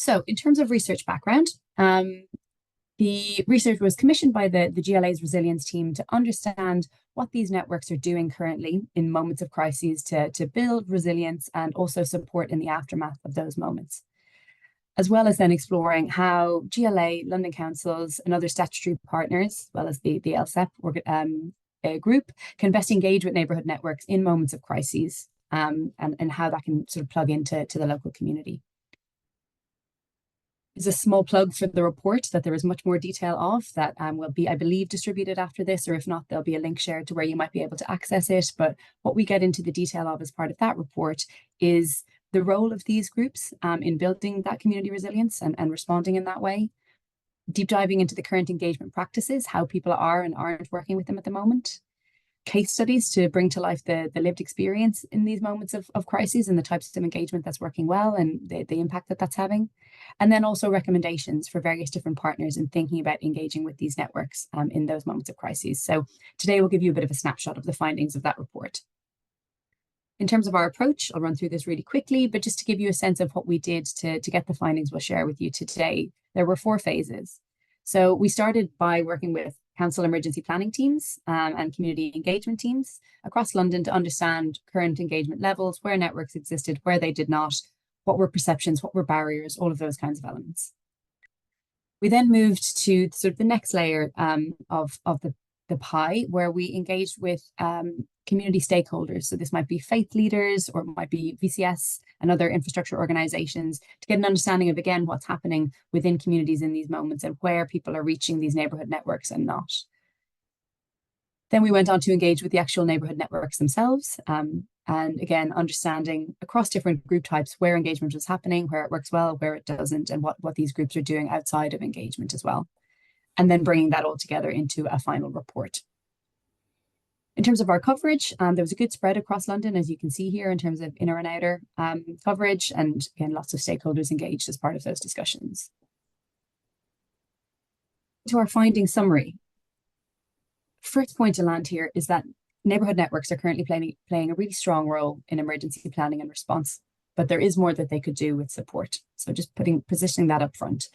So in terms of research background, the research was commissioned by the GLA's resilience team to understand what these networks are doing currently in moments of crises to build resilience and also support in the aftermath of those moments, as well as then exploring how GLA, London councils, and other statutory partners, as well as the LCEP group, can best engage with neighbourhood networks in moments of crises, and how that can sort of plug into the local community. Is a small plug for the report that there is much more detail of that will be, I believe, distributed after this, or if not, there'll be a link shared to where you might be able to access it. But what we get into the detail of as part of that report is the role of these groups in building that community resilience and responding in that way, deep diving into the current engagement practices, how people are and aren't working with them at the moment, case studies to bring to life the lived experience in these moments of crises and the types of engagement that's working well and the impact that that's having. And then also recommendations for various different partners in thinking about engaging with these networks in those moments of crises. So today we'll give you a bit of a snapshot of the findings of that report. In terms of our approach, I'll run through this really quickly, but just to give you a sense of what we did to get the findings we'll share with you today, there were 4 phases. So we started by working with council emergency planning teams and community engagement teams across London to understand current engagement levels, where networks existed, where they did not, what were perceptions, what were barriers, all of those kinds of elements. We then moved to sort of the next layer of the pie, where we engaged with community stakeholders. So this might be faith leaders, or it might be VCS and other infrastructure organizations, to get an understanding of, again, what's happening within communities in these moments and where people are reaching these neighbourhood networks and not. Then we went on to engage with the actual neighbourhood networks themselves, and again, understanding across different group types where engagement was happening, where it works well, where it doesn't, and what these groups are doing outside of engagement as well. And then bringing that all together into a final report. In terms of our coverage, there was a good spread across London, as you can see here, in terms of inner and outer coverage, and again, lots of stakeholders engaged as part of those discussions. To our finding summary. First point to land here is that neighbourhood networks are currently playing a really strong role in emergency planning and response, but there is more that they could do with support. So just positioning that up front.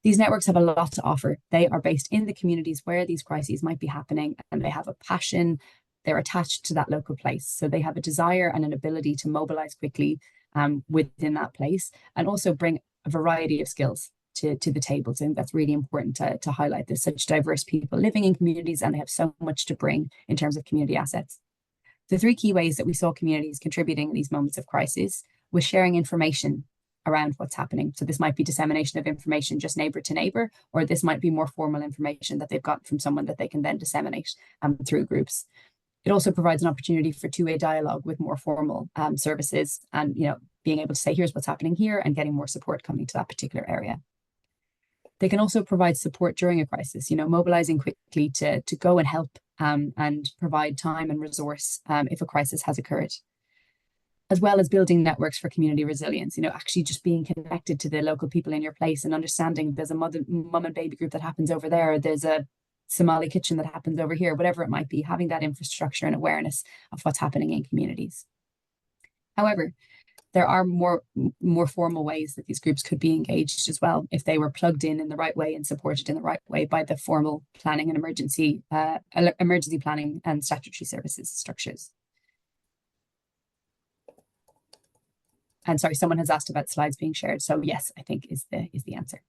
These networks have a lot to offer. They are based in the communities where these crises might be happening, and they have a passion. They're attached to that local place. So they have a desire and an ability to mobilize quickly within that place, and also bring a variety of skills to the table. So that's really important to highlight. There's such diverse people living in communities, and they have so much to bring in terms of community assets. The 3 key ways that we saw communities contributing in these moments of crisis was sharing information around what's happening. So this might be dissemination of information just neighbour to neighbour, or this might be more formal information that they've got from someone that they can then disseminate through groups. It also provides an opportunity for 2-way dialogue with more formal services, and being able to say, here's what's happening here, and getting more support coming to that particular area. They can also provide support during a crisis, mobilizing quickly to go and help and provide time and resource if a crisis has occurred, as well as building networks for community resilience, actually just being connected to the local people in your place and understanding there's a mum and baby group that happens over there, there's a Somali kitchen that happens over here, whatever it might be, having that infrastructure and awareness of what's happening in communities. However, there are more formal ways that these groups could be engaged as well, if they were plugged in the right way and supported in the right way by the formal planning and emergency planning and statutory services structures. And sorry, someone has asked about slides being shared. So yes, I think is the answer.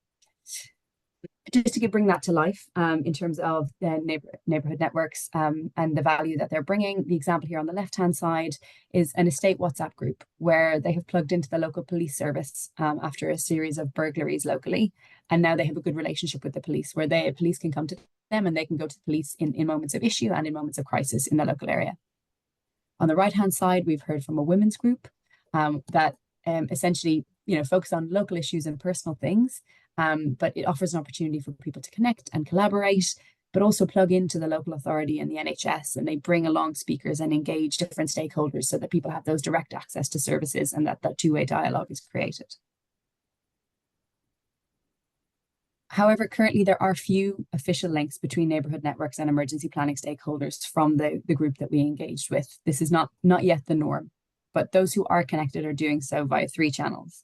Just to bring that to life in terms of the neighbourhood networks and the value that they're bringing, the example here on the left-hand side is an estate WhatsApp group where they have plugged into the local police service after a series of burglaries locally. And now they have a good relationship with the police, where police can come to them and they can go to the police in moments of issue and in moments of crisis in the local area. On the right-hand side, we've heard from a women's group that essentially, focus on local issues and personal things, but it offers an opportunity for people to connect and collaborate, but also plug into the local authority and the NHS, and they bring along speakers and engage different stakeholders so that people have those direct access to services and that 2-way dialogue is created. However, currently there are few official links between neighbourhood networks and emergency planning stakeholders from the group that we engaged with. This is not yet the norm, but those who are connected are doing so via 3 channels.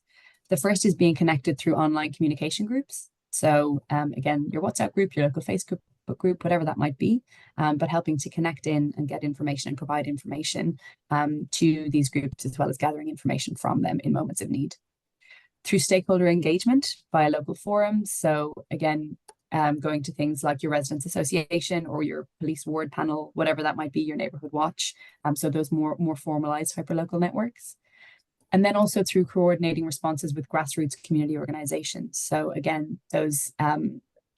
The first is being connected through online communication groups. So again, your WhatsApp group, your local Facebook group, whatever that might be, but helping to connect in and get information and provide information to these groups, as well as gathering information from them in moments of need. Through stakeholder engagement via local forums. So again, going to things like your residents association or your police ward panel, whatever that might be, your neighborhood watch. So those more formalized hyperlocal networks. And then also through coordinating responses with grassroots community organizations. So again, those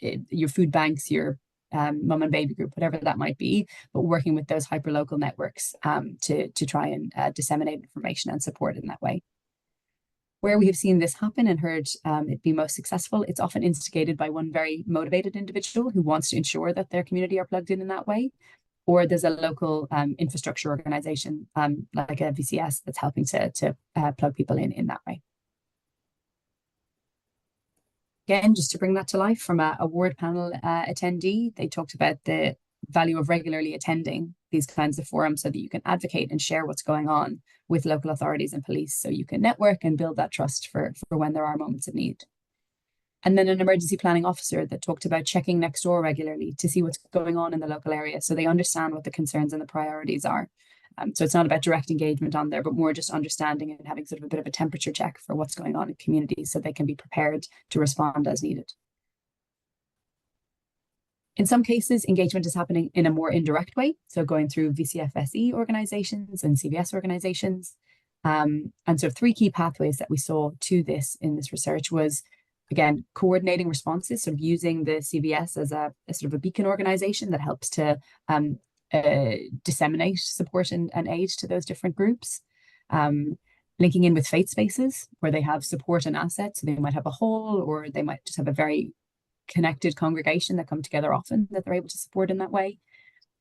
your food banks, your mum and baby group, whatever that might be, but working with those hyperlocal networks to try and disseminate information and support in that way. Where we have seen this happen and heard it be most successful, it's often instigated by one very motivated individual who wants to ensure that their community are plugged in that way. Or there's a local infrastructure organization like a VCS that's helping to plug people in that way. Again, just to bring that to life from a ward panel attendee, they talked about the value of regularly attending these kinds of forums so that you can advocate and share what's going on with local authorities and police, so you can network and build that trust for when there are moments of need. And then an emergency planning officer that talked about checking next door regularly to see what's going on in the local area so they understand what the concerns and the priorities are. So it's not about direct engagement on there, but more just understanding and having sort of a bit of a temperature check for what's going on in communities so they can be prepared to respond as needed. In some cases, engagement is happening in a more indirect way, so going through VCFSE organizations and CVS organizations. And so 3 key pathways that we saw to this in this research was, again, coordinating responses, sort of using the CVS as a sort of a beacon organization that helps to disseminate support and aid to those different groups. Linking in with faith spaces where they have support and assets. So they might have a hall, or they might just have a very connected congregation that come together often that they're able to support in that way.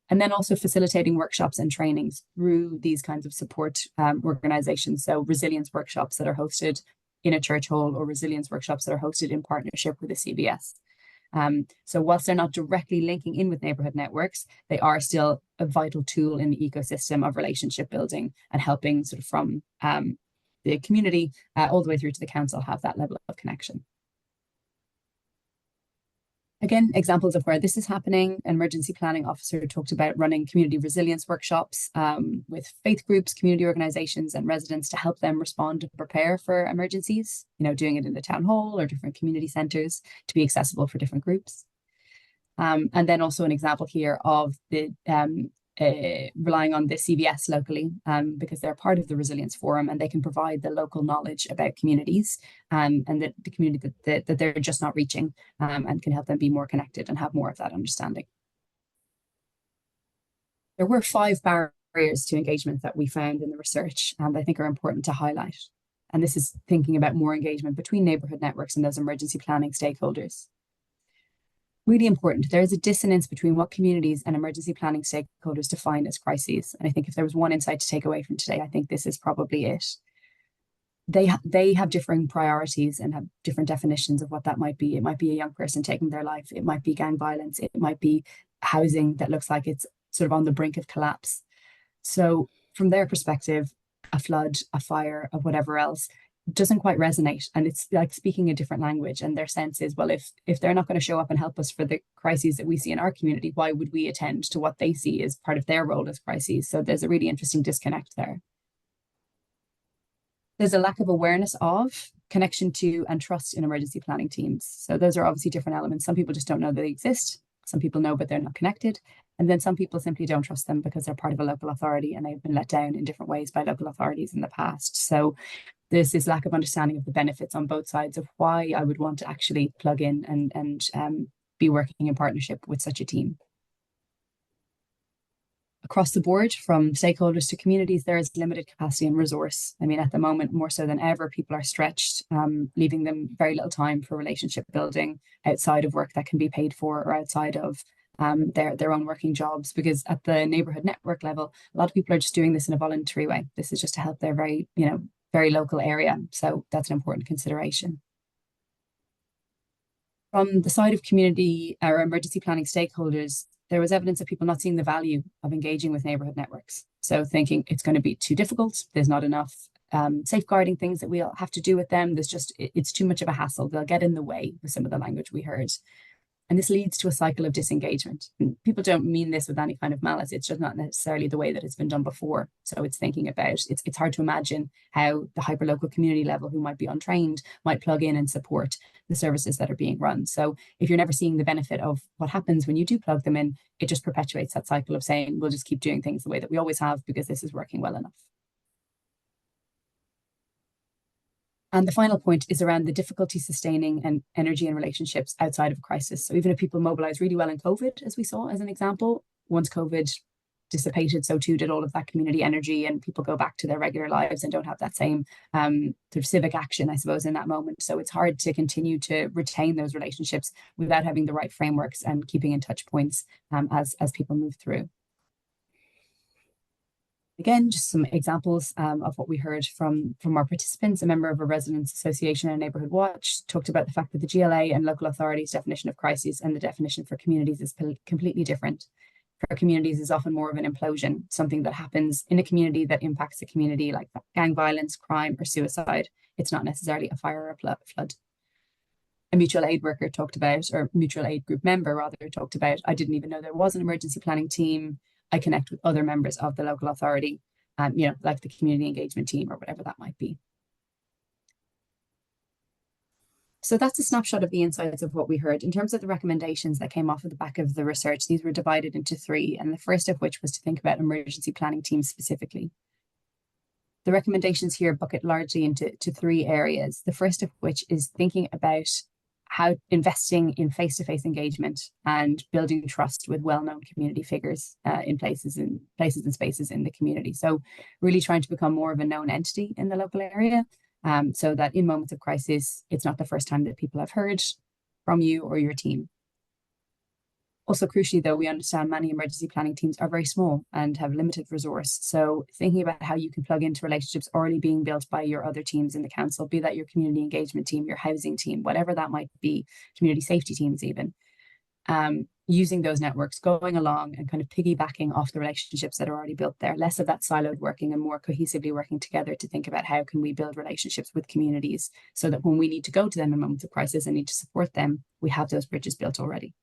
And then also facilitating workshops and trainings through these kinds of support organizations. So resilience workshops that are hosted in a church hall, or resilience workshops that are hosted in partnership with a CVS. So whilst they're not directly linking in with neighborhood networks, they are still a vital tool in the ecosystem of relationship building and helping sort of from the community all the way through to the council have that level of connection. Again, examples of where this is happening. An emergency planning officer talked about running community resilience workshops with faith groups, community organizations, and residents to help them respond and prepare for emergencies, doing it in the town hall or different community centers to be accessible for different groups. And then also an example here of the relying on the CVS locally because they're part of the Resilience Forum and they can provide the local knowledge about communities and the community that they're just not reaching and can help them be more connected and have more of that understanding. There were 5 barriers to engagement that we found in the research and I think are important to highlight. And this is thinking about more engagement between neighbourhood networks and those emergency planning stakeholders. Really important. There is a dissonance between what communities and emergency planning stakeholders define as crises. And I think if there was one insight to take away from today, I think this is probably it. They have differing priorities and have different definitions of what that might be. It might be a young person taking their life. It might be gang violence. It might be housing that looks like it's sort of on the brink of collapse. So from their perspective, a flood, a fire, or whatever else doesn't quite resonate, and it's like speaking a different language. And their sense is, well, if they're not going to show up and help us for the crises that we see in our community, why would we attend to what they see as part of their role as crises? So there's a really interesting disconnect there. There's a lack of awareness of, connection to, and trust in emergency planning teams. So those are obviously different elements. Some people just don't know they exist. Some people know, but they're not connected. And then some people simply don't trust them because they're part of a local authority and they've been let down in different ways by local authorities in the past. So there's this lack of understanding of the benefits on both sides of why I would want to actually plug in and be working in partnership with such a team. Across the board, from stakeholders to communities, there is limited capacity and resource. I mean, at the moment, more so than ever, people are stretched, leaving them very little time for relationship building outside of work that can be paid for or outside of their own working jobs. Because at the neighbourhood network level, a lot of people are just doing this in a voluntary way. This is just to help their very local area. So that's an important consideration. From the side of community or emergency planning stakeholders, there was evidence of people not seeing the value of engaging with neighbourhood networks. So thinking it's going to be too difficult, there's not enough safeguarding things that we'll have to do with them. It's too much of a hassle. They'll get in the way with some of the language we heard. And this leads to a cycle of disengagement. And people don't mean this with any kind of malice. It's just not necessarily the way that it's been done before. So it's thinking about, it's hard to imagine how the hyperlocal community level who might be untrained might plug in and support the services that are being run. So if you're never seeing the benefit of what happens when you do plug them in, it just perpetuates that cycle of saying, we'll just keep doing things the way that we always have because this is working well enough. And the final point is around the difficulty sustaining and energy and relationships outside of a crisis. So even if people mobilize really well in COVID, as we saw as an example, once COVID dissipated, so too did all of that community energy, and people go back to their regular lives and don't have that same sort of civic action, I suppose, in that moment. So it's hard to continue to retain those relationships without having the right frameworks and keeping in touch points as people move through. Again, just some examples of what we heard from our participants. A member of a residents association and Neighbourhood Watch talked about the fact that the GLA and local authorities' definition of crises and the definition for communities is completely different. For communities is often more of an implosion, something that happens in a community that impacts a community, like gang violence, crime, or suicide. It's not necessarily a fire or a flood. A mutual aid worker talked about, or mutual aid group member rather, talked about, I didn't even know there was an emergency planning team. I connect with other members of the local authority, like the community engagement team or whatever that might be. So that's a snapshot of the insights of what we heard. In terms of the recommendations that came off of the back of the research, these were divided into three, and the first of which was to think about emergency planning teams specifically. The recommendations here bucket largely into three areas. The first of which is thinking about how investing in face-to-face engagement and building trust with well-known community figures in places and spaces in the community. So really trying to become more of a known entity in the local area, so that in moments of crisis, it's not the first time that people have heard from you or your team. Also crucially, though, we understand many emergency planning teams are very small and have limited resource. So thinking about how you can plug into relationships already being built by your other teams in the council, be that your community engagement team, your housing team, whatever that might be, community safety teams even, using those networks, going along and kind of piggybacking off the relationships that are already built there, less of that siloed working and more cohesively working together to think about how can we build relationships with communities so that when we need to go to them in moments of crisis and need to support them, we have those bridges built already.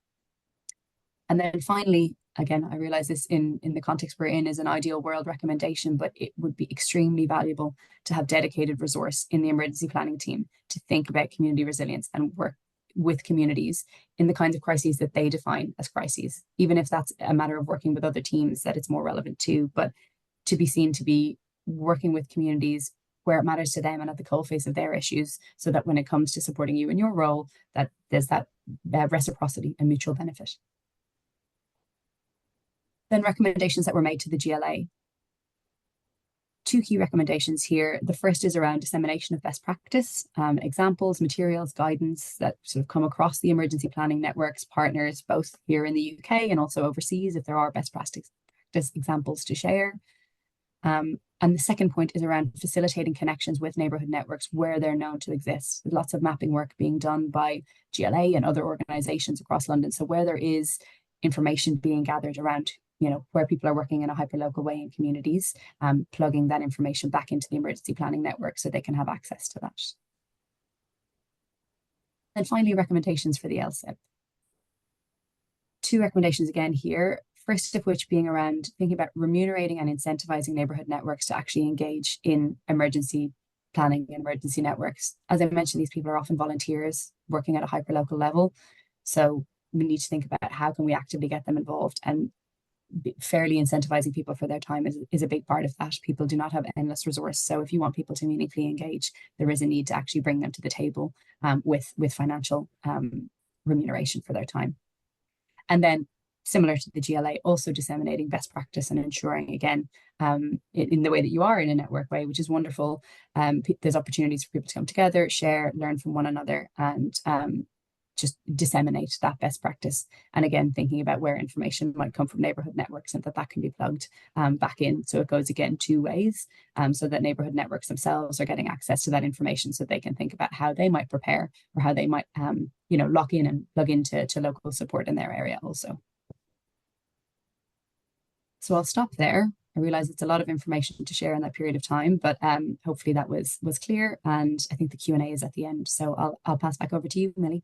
And then finally, again, I realize this in the context we're in is an ideal world recommendation, but it would be extremely valuable to have dedicated resource in the emergency planning team to think about community resilience and work with communities in the kinds of crises that they define as crises, even if that's a matter of working with other teams that it's more relevant to, but to be seen to be working with communities where it matters to them and at the coalface of their issues, so that when it comes to supporting you in your role, that there's that reciprocity and mutual benefit. Then recommendations that were made to the GLA. Two key recommendations here. The first is around dissemination of best practice, examples, materials, guidance that sort of come across the emergency planning networks, partners, both here in the UK and also overseas, if there are best practice examples to share. And the second point is around facilitating connections with neighbourhood networks where they're known to exist. There's lots of mapping work being done by GLA and other organisations across London. So where there is information being gathered around where people are working in a hyperlocal way in communities, plugging that information back into the emergency planning network so they can have access to that. And finally, recommendations for the LCEP. Two recommendations again here, first of which being around thinking about remunerating and incentivizing neighbourhood networks to actually engage in emergency planning and emergency networks. As I mentioned, these people are often volunteers working at a hyperlocal level. So we need to think about how can we actively get them involved, and fairly incentivizing people for their time is a big part of that. People do not have endless resource. So if you want people to meaningfully engage, there is a need to actually bring them to the table with financial remuneration for their time. And then similar to the GLA, also disseminating best practice and ensuring, again, in the way that you are in a network way, which is wonderful. There's opportunities for people to come together, share, learn from one another, and just disseminate that best practice. And again, thinking about where information might come from neighbourhood networks and that can be plugged back in. So it goes again two ways, so that neighbourhood networks themselves are getting access to that information so they can think about how they might prepare or how they might lock in and plug into local support in their area also. So I'll stop there. I realize it's a lot of information to share in that period of time, but hopefully that was clear. And I think the Q&A is at the end. So I'll pass back over to you, Millie.